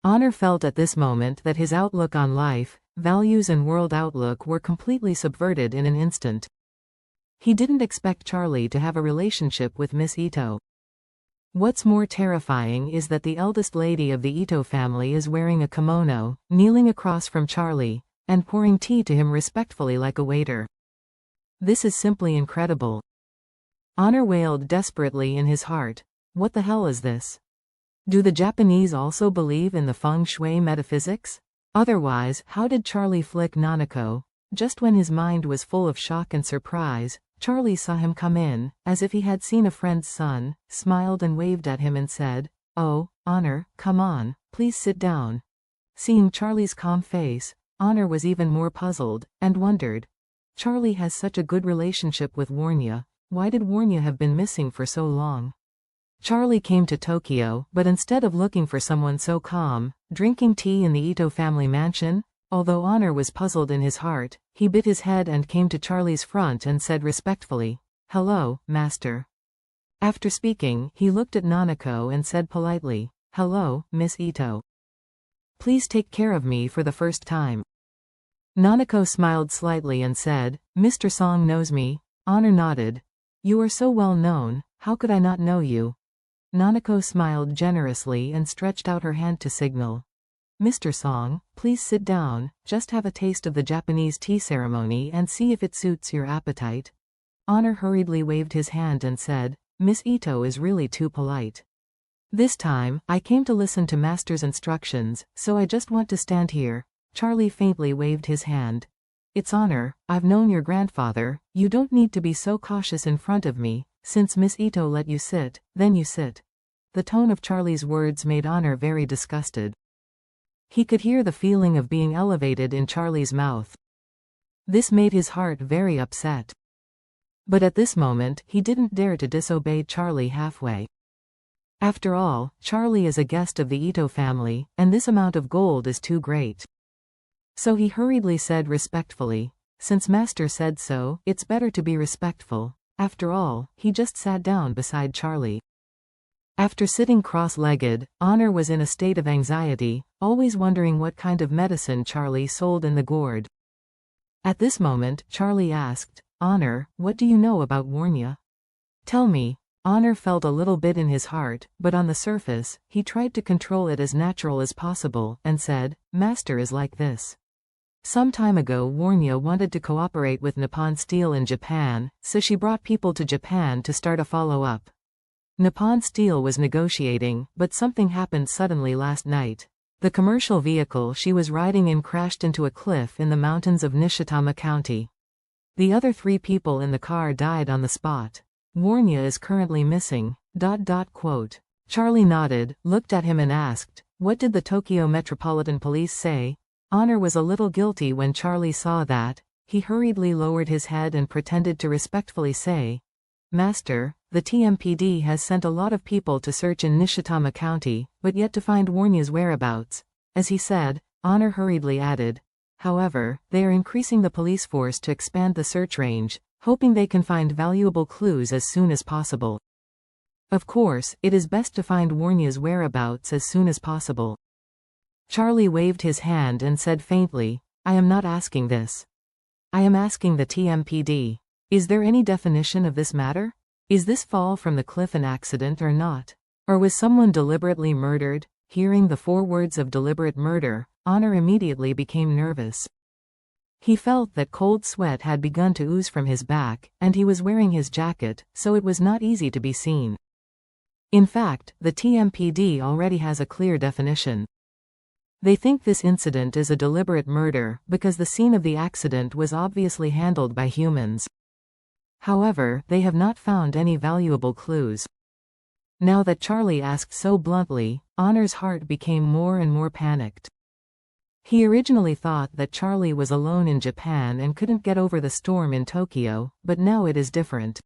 Honor felt at this moment that his outlook on life, values and world outlook were completely subverted in an instant. He didn't expect Charlie to have a relationship with Miss Ito. What's more terrifying is that the eldest lady of the Ito family is wearing a kimono, kneeling across from Charlie, and pouring tea to him respectfully like a waiter. This is simply incredible. Honor wailed desperately in his heart. What the hell is this? Do the Japanese also believe in the feng shui metaphysics? Otherwise, how did Charlie flick Nanako? Just when his mind was full of shock and surprise, Charlie saw him come in, as if he had seen a friend's son, smiled and waved at him and said, "Oh, Honor, come on, please sit down." Seeing Charlie's calm face, Honor was even more puzzled, and wondered. Charlie has such a good relationship with Warnya, why did Warnya have been missing for so long? Charlie came to Tokyo, but instead of looking for someone so calm, drinking tea in the Ito family mansion, although Honor was puzzled in his heart, he bit his head and came to Charlie's front and said respectfully, "Hello, master." After speaking, he looked at Nanako and said politely, "Hello, Miss Ito. Please take care of me for the first time." Nanako smiled slightly and said, "Mr. Song knows me." Honor nodded. "You are so well known, how could I not know you?" Nanako smiled generously and stretched out her hand to signal. "Mr. Song, please sit down, just have a taste of the Japanese tea ceremony and see if it suits your appetite." Honor hurriedly waved his hand and said, "Miss Ito is really too polite. This time, I came to listen to master's instructions, so I just want to stand here." Charlie faintly waved his hand. "It's Honor, I've known your grandfather, you don't need to be so cautious in front of me, since Miss Ito let you sit, then you sit." The tone of Charlie's words made Honor very disgusted. He could hear the feeling of being elevated in Charlie's mouth. This made his heart very upset. But at this moment, he didn't dare to disobey Charlie halfway. After all, Charlie is a guest of the Ito family, and this amount of gold is too great. So he hurriedly said respectfully, "Since master said so, it's better to be respectful." After all, he just sat down beside Charlie. After sitting cross-legged, Honor was in a state of anxiety, always wondering what kind of medicine Charlie sold in the gourd. At this moment, Charlie asked, "Honor, what do you know about Warnya? Tell me." Honor felt a little bit in his heart, but on the surface, he tried to control it as natural as possible, and said, "Master is like this. Some time ago Warnya wanted to cooperate with Nippon Steel in Japan, so she brought people to Japan to start a follow-up. Nippon Steel was negotiating, but something happened suddenly last night. The commercial vehicle she was riding in crashed into a cliff in the mountains of Nishitama County. The other 3 people in the car died on the spot. Warnya is currently missing. Charlie nodded, looked at him and asked, "What did the Tokyo Metropolitan Police say?" Honor was a little guilty when Charlie saw that. He hurriedly lowered his head and pretended to respectfully say, "Master, the TMPD has sent a lot of people to search in Nishitama County, but yet to find Warnya's whereabouts." As he said, Honor hurriedly added, "However, they are increasing the police force to expand the search range, hoping they can find valuable clues as soon as possible. Of course, it is best to find Warnya's whereabouts as soon as possible." Charlie waved his hand and said faintly, "I am not asking this. I am asking the TMPD. Is there any definition of this matter? Is this fall from the cliff an accident or not? Or was someone deliberately murdered?" Hearing the 4 words of deliberate murder, Honor immediately became nervous. He felt that cold sweat had begun to ooze from his back, and he was wearing his jacket, so it was not easy to be seen. In fact, the TMPD already has a clear definition. They think this incident is a deliberate murder because the scene of the accident was obviously handled by humans. However, they have not found any valuable clues. Now that Charlie asked so bluntly, Honor's heart became more and more panicked. He originally thought that Charlie was alone in Japan and couldn't get over the storm in Tokyo, but now it is different.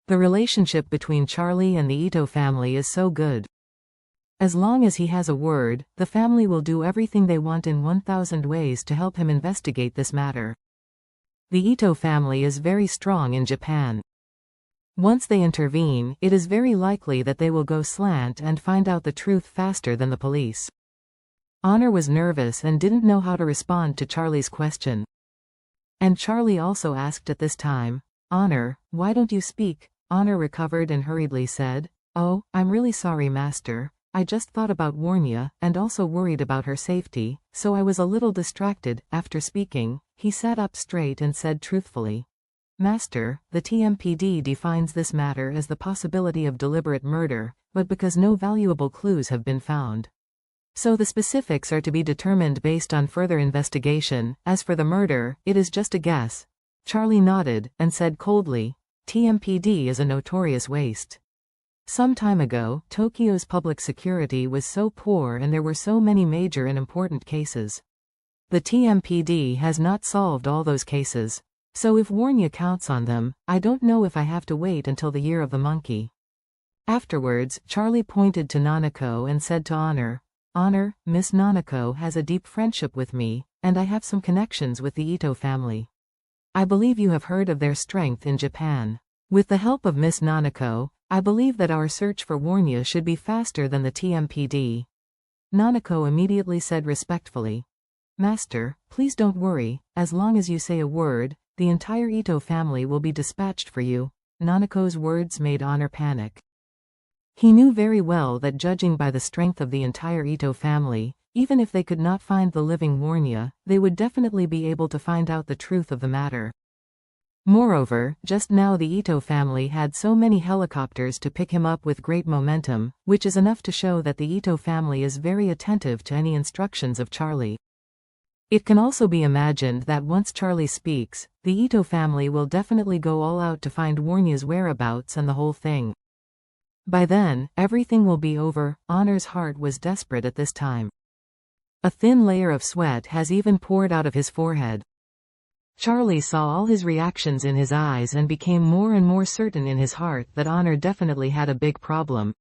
The relationship between Charlie and the Ito family is so good. As long as he has a word, the family will do everything they want in 1,000 ways to help him investigate this matter. The Ito family is very strong in Japan. Once they intervene, it is very likely that they will go slant and find out the truth faster than the police. Honor was nervous and didn't know how to respond to Charlie's question. And Charlie also asked at this time, "Honor, why don't you speak?" Honor recovered and hurriedly said, "Oh, I'm really sorry, Master. I just thought about Warnya, and also worried about her safety, so I was a little distracted." After speaking, he sat up straight and said truthfully, "Master, the TMPD defines this matter as the possibility of deliberate murder, but because no valuable clues have been found. So the specifics are to be determined based on further investigation. As for the murder, it is just a guess." Charlie nodded, and said coldly, "TMPD is a notorious waste. Some time ago, Tokyo's public security was so poor and there were so many major and important cases. The TMPD has not solved all those cases. So if Warnya counts on them, I don't know if I have to wait until the year of the monkey." Afterwards, Charlie pointed to Nanako and said to Honor, "Honor, Miss Nanako has a deep friendship with me, and I have some connections with the Ito family. I believe you have heard of their strength in Japan. With the help of Miss Nanako, I believe that our search for Warnya should be faster than the TMPD." Nanako immediately said respectfully, "Master, please don't worry, as long as you say a word, the entire Ito family will be dispatched for you." Nanako's words made Honor panic. He knew very well that judging by the strength of the entire Ito family, even if they could not find the living Warnya, they would definitely be able to find out the truth of the matter. Moreover, just now the Ito family had so many helicopters to pick him up with great momentum, which is enough to show that the Ito family is very attentive to any instructions of Charlie. It can also be imagined that once Charlie speaks, the Ito family will definitely go all out to find Warnya's whereabouts and the whole thing. By then, everything will be over. Honor's heart was desperate at this time. A thin layer of sweat has even poured out of his forehead. Charlie saw all his reactions in his eyes and became more and more certain in his heart that Honor definitely had a big problem.